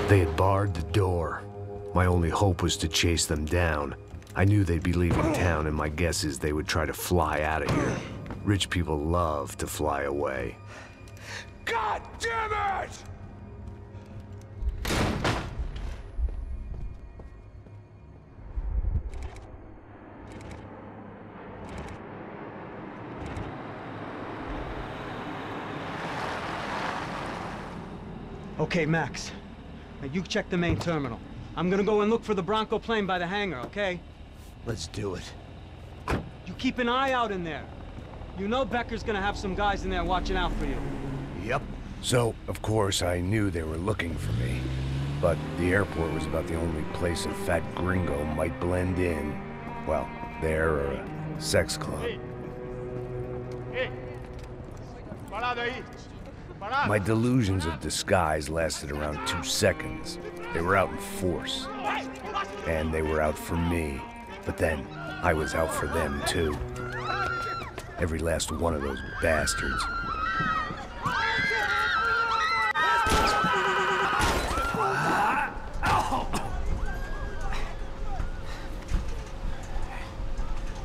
They had barred the door. My only hope was to chase them down. I knew they'd be leaving town, and my guess is they would try to fly out of here. Rich people love to fly away. God damn it! Okay, Max. Now you check the main terminal. I'm gonna go and look for the Bronco plane by the hangar, okay? Let's do it. You keep an eye out in there. You know Becker's gonna have some guys in there watching out for you. Yep. So, of course, I knew they were looking for me. But the airport was about the only place a fat gringo might blend in. Well, there or a sex club. My delusions of disguise lasted around 2 seconds. They were out in force. And they were out for me. But then, I was out for them too. Every last one of those bastards.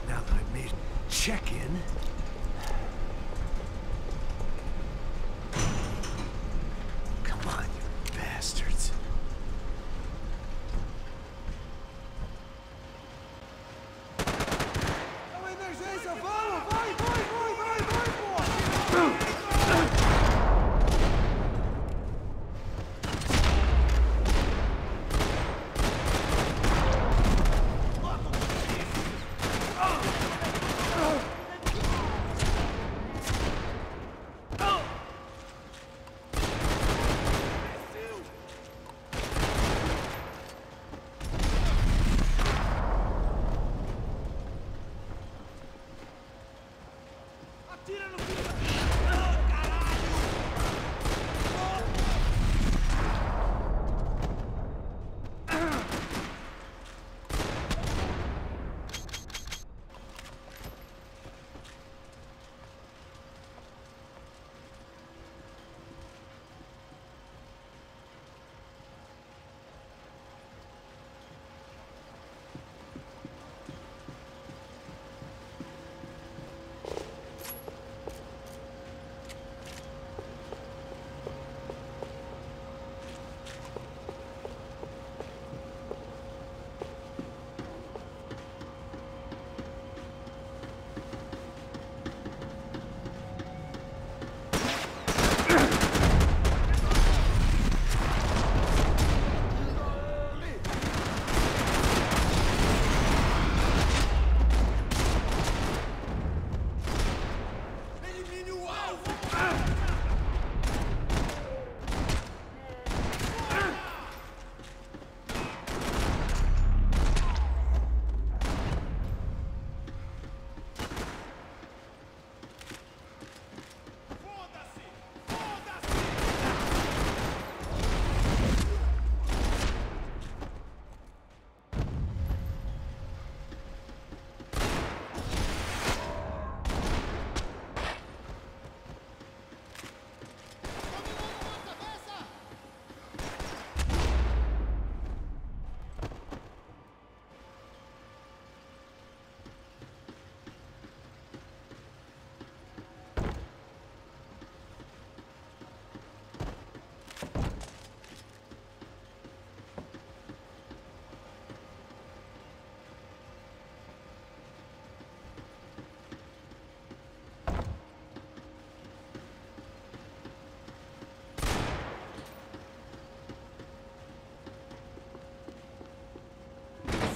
Now that I've made check-in, come on, you bastards.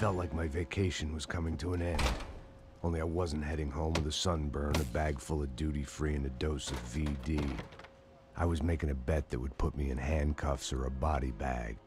Felt like my vacation was coming to an end. Only I wasn't heading home with a sunburn, a bag full of duty-free, and a dose of VD. I was making a bet that would put me in handcuffs or a body bag.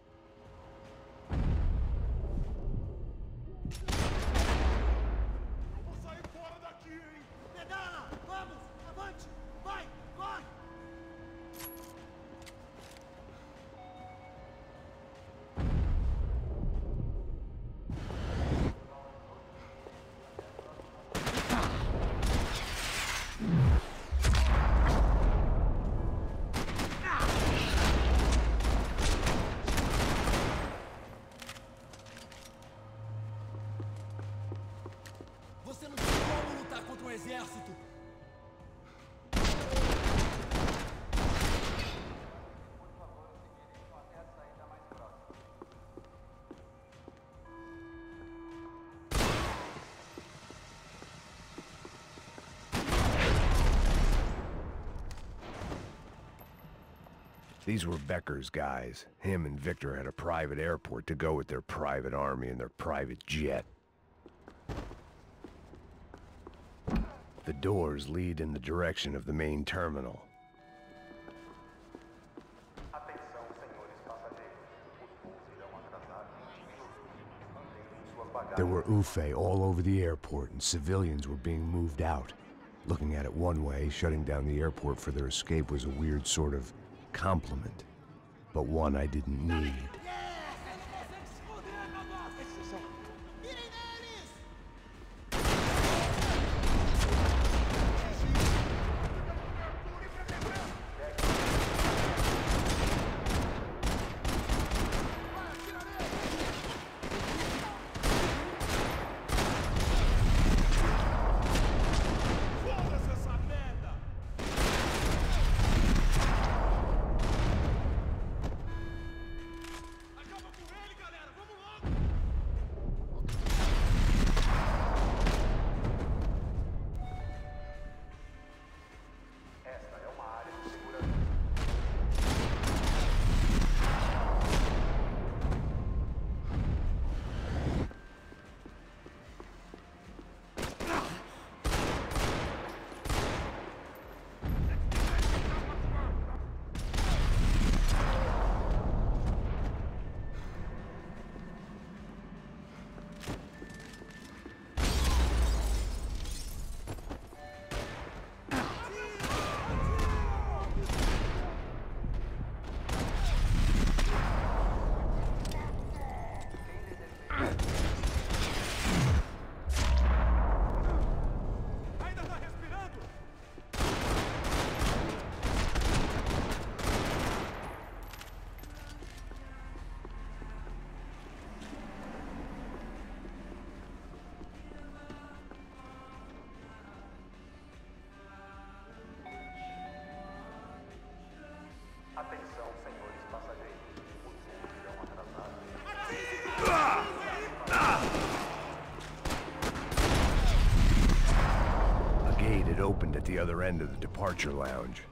These were Becker's guys. Him and Victor had a private airport to go with their private army and their private jet. The doors lead in the direction of the main terminal. There were UFE all over the airport, and civilians were being moved out. Looking at it one way, shutting down the airport for their escape was a weird sort of compliment, but one I didn't need. Atenção, senhores passageiros. Os voos irão atrasar. A gate had opened at the other end of the departure lounge.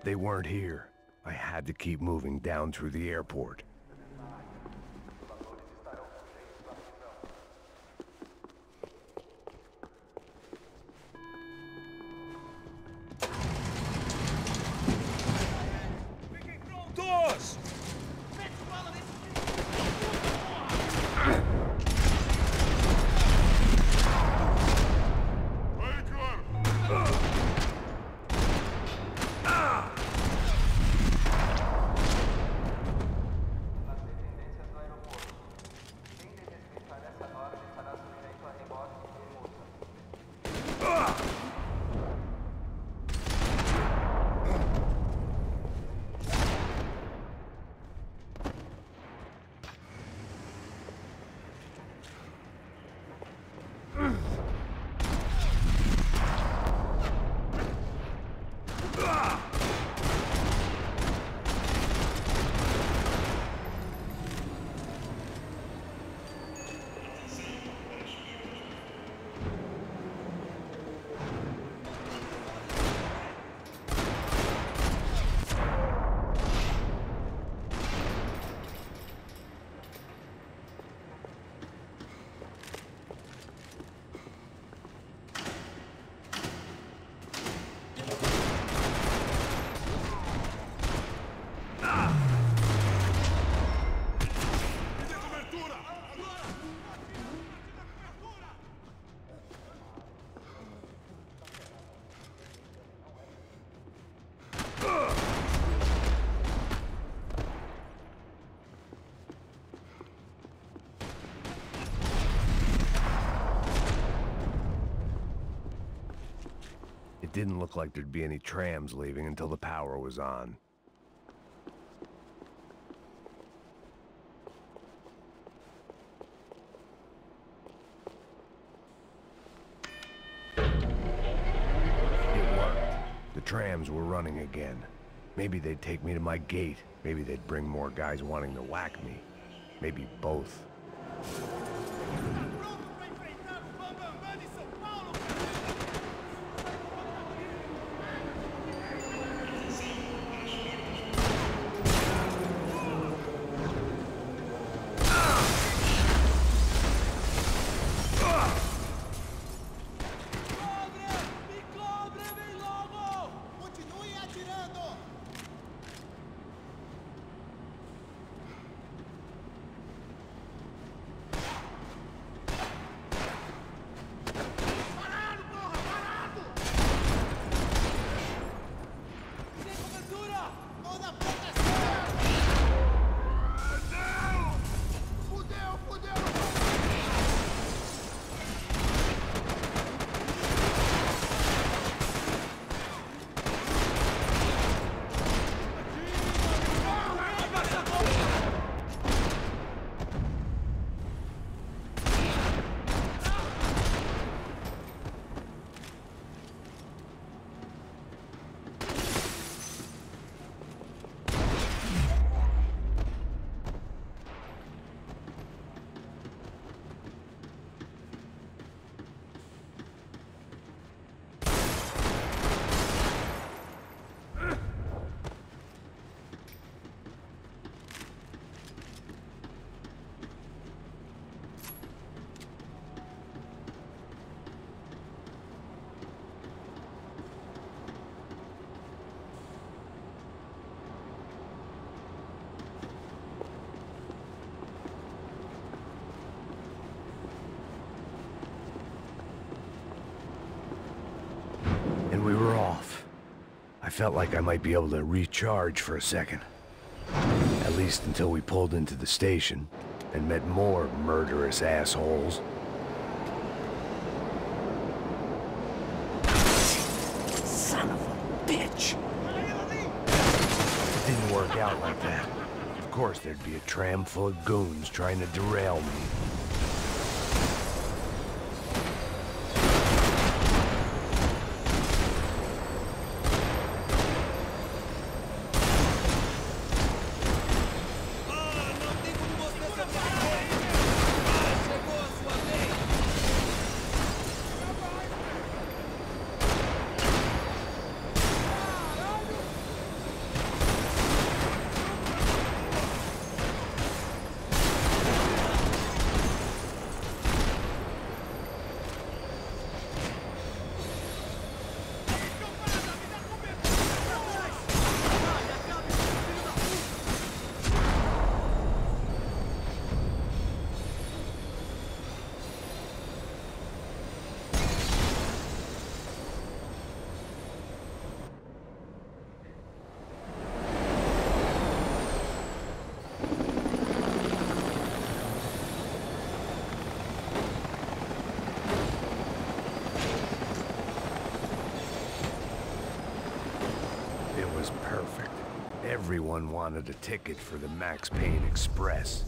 They weren't here. I had to keep moving down through the airport. didn't look like there'd be any trams leaving until the power was on. It worked. The trams were running again. Maybe they'd take me to my gate. Maybe they'd bring more guys wanting to whack me. Maybe both. We were off. I felt like I might be able to recharge for a second. At least until we pulled into the station and met more murderous assholes. Son of a bitch! It didn't work out like that. Of course there'd be a tram full of goons trying to derail me. Perfect. Everyone wanted a ticket for the Max Payne Express.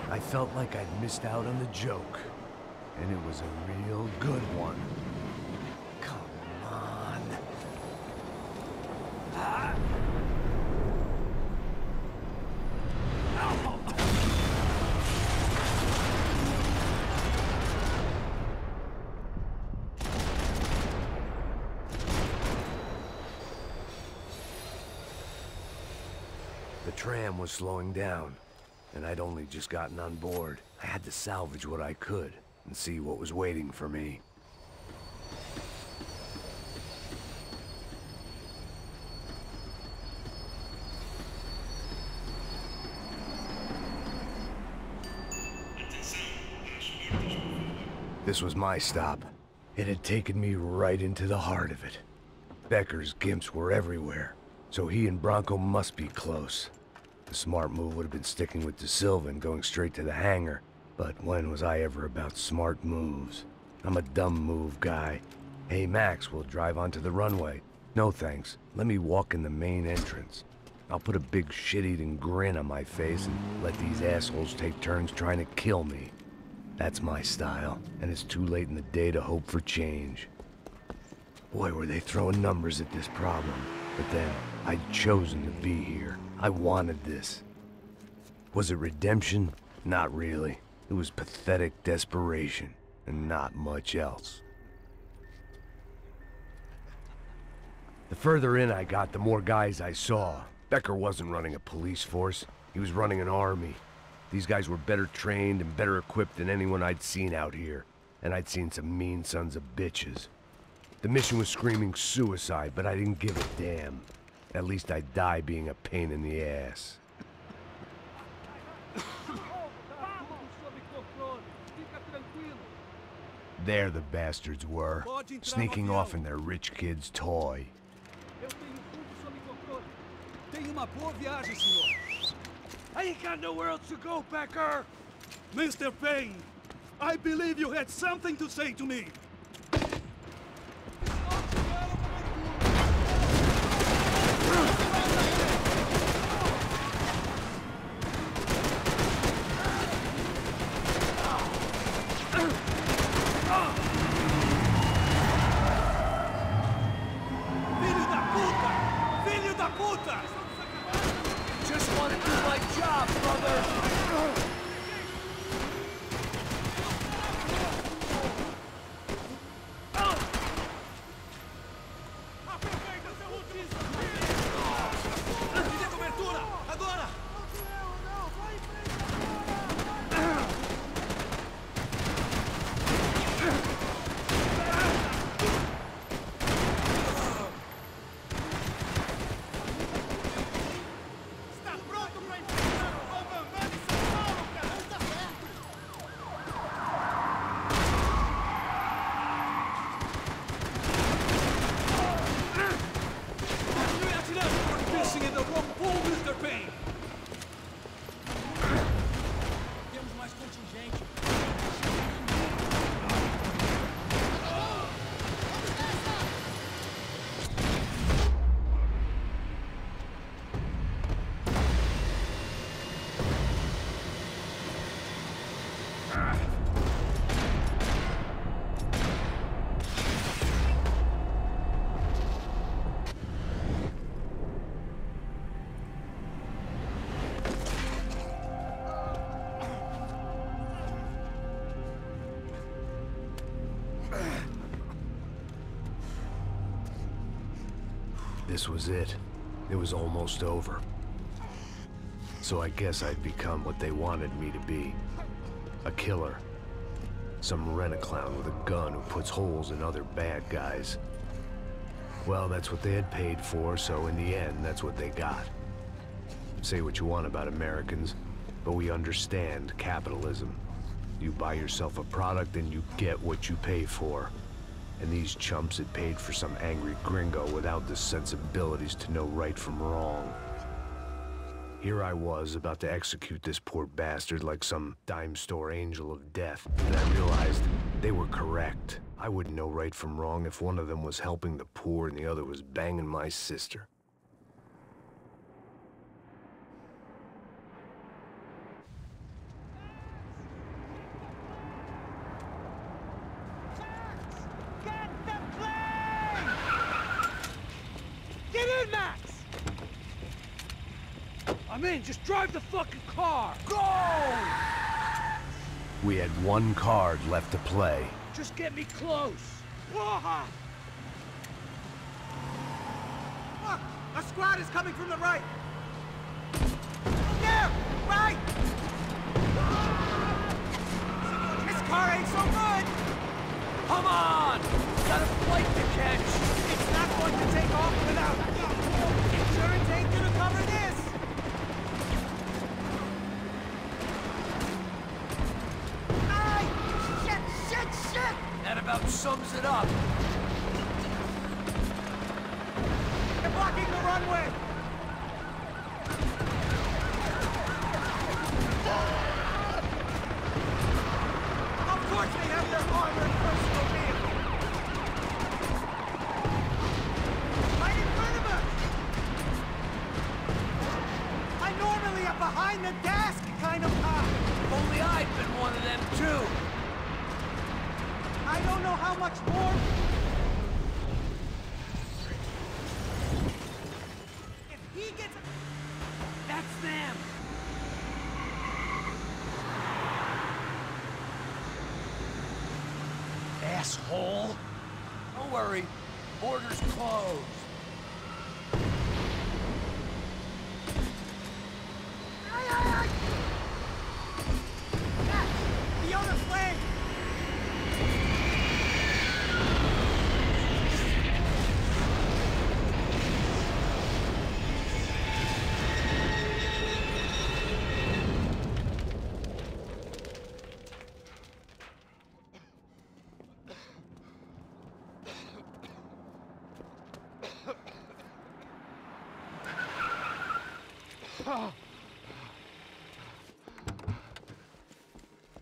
I felt like I'd missed out on the joke, and it was a real good one. Come on. tram was slowing down, and I'd only just gotten on board. I had to salvage what I could and see what was waiting for me. This was my stop. It had taken me right into the heart of it. Becker's gimps were everywhere, so he and Bronco must be close. The smart move would have been sticking with De Silva and going straight to the hangar, but when was I ever about smart moves? I'm a dumb move guy. Hey Max, we'll drive onto the runway. No thanks, let me walk in the main entrance. I'll put a big shit-eating grin on my face and let these assholes take turns trying to kill me. That's my style, and it's too late in the day to hope for change. Boy, were they throwing numbers at this problem. But then, I'd chosen to be here. I wanted this. Was it redemption? Not really. It was pathetic desperation, and not much else. The further in I got, the more guys I saw. Becker wasn't running a police force. He was running an army. These guys were better trained and better equipped than anyone I'd seen out here. And I'd seen some mean sons of bitches. The mission was screaming suicide, but I didn't give a damn. At least I'd die being a pain in the ass. There the bastards were, sneaking off in their rich kid's toy. I ain't got nowhere else to go, Becker! Mr. Payne, I believe you had something to say to me. Just want to do my job, brother! This was it. It was almost over. So I guess I'd become what they wanted me to be. A killer. Some rent-a-clown with a gun who puts holes in other bad guys. Well, that's what they had paid for, so in the end, that's what they got. Say what you want about Americans, but we understand capitalism. You buy yourself a product and you get what you pay for. And these chumps had paid for some angry gringo without the sensibilities to know right from wrong. Here I was, about to execute this poor bastard like some dime store angel of death, and I realized they were correct. I wouldn't know right from wrong if one of them was helping the poor and the other was banging my sister. I'm in, just drive the fucking car! Go! We had one card left to play. Just get me close! Ah, a squad is coming from the right! Right! This car ain't so good! Come on! Got a flight to catch! It's not going to take off without insurance ain't gonna cover this! Ay! Shit! That about sums it up. They're blocking the runway! Of course they have their armored personal vehicle! Right in front of us! I'm normally a behind-the-desk kind of cop! If only I'd been one of them, too! I don't know how much more... If he gets... That's them! Asshole! Don't worry, border's closed. Ay! The other flank!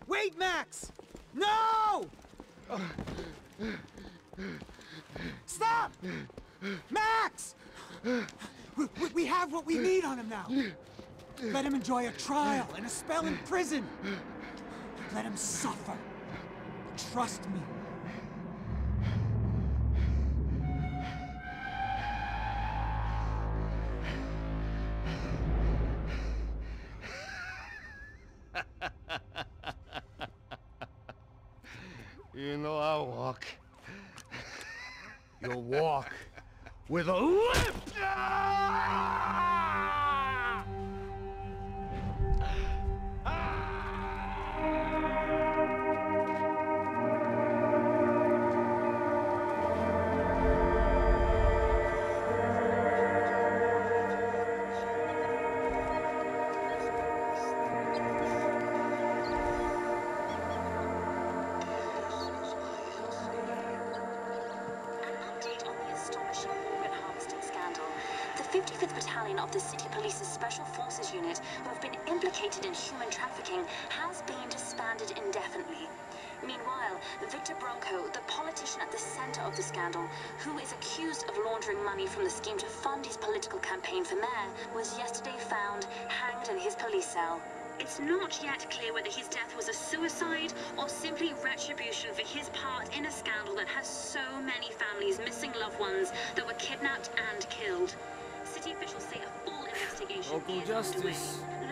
Wait, Max! No! Stop! Max! We have what we need on him now. Let him enjoy a trial and a spell in prison. Let him suffer. Trust me. You know I'll walk. You'll walk with a lift! The 55th Battalion of the City Police's Special Forces Unit, who have been implicated in human trafficking, has been disbanded indefinitely. Meanwhile, Victor Bronco, the politician at the center of the scandal, who is accused of laundering money from the scheme to fund his political campaign for mayor, was yesterday found hanged in his police cell. It's not yet clear whether his death was a suicide or simply retribution for his part in a scandal that has so many families missing loved ones that were kidnapped and killed. City officials say a full investigation Local is justice. underway.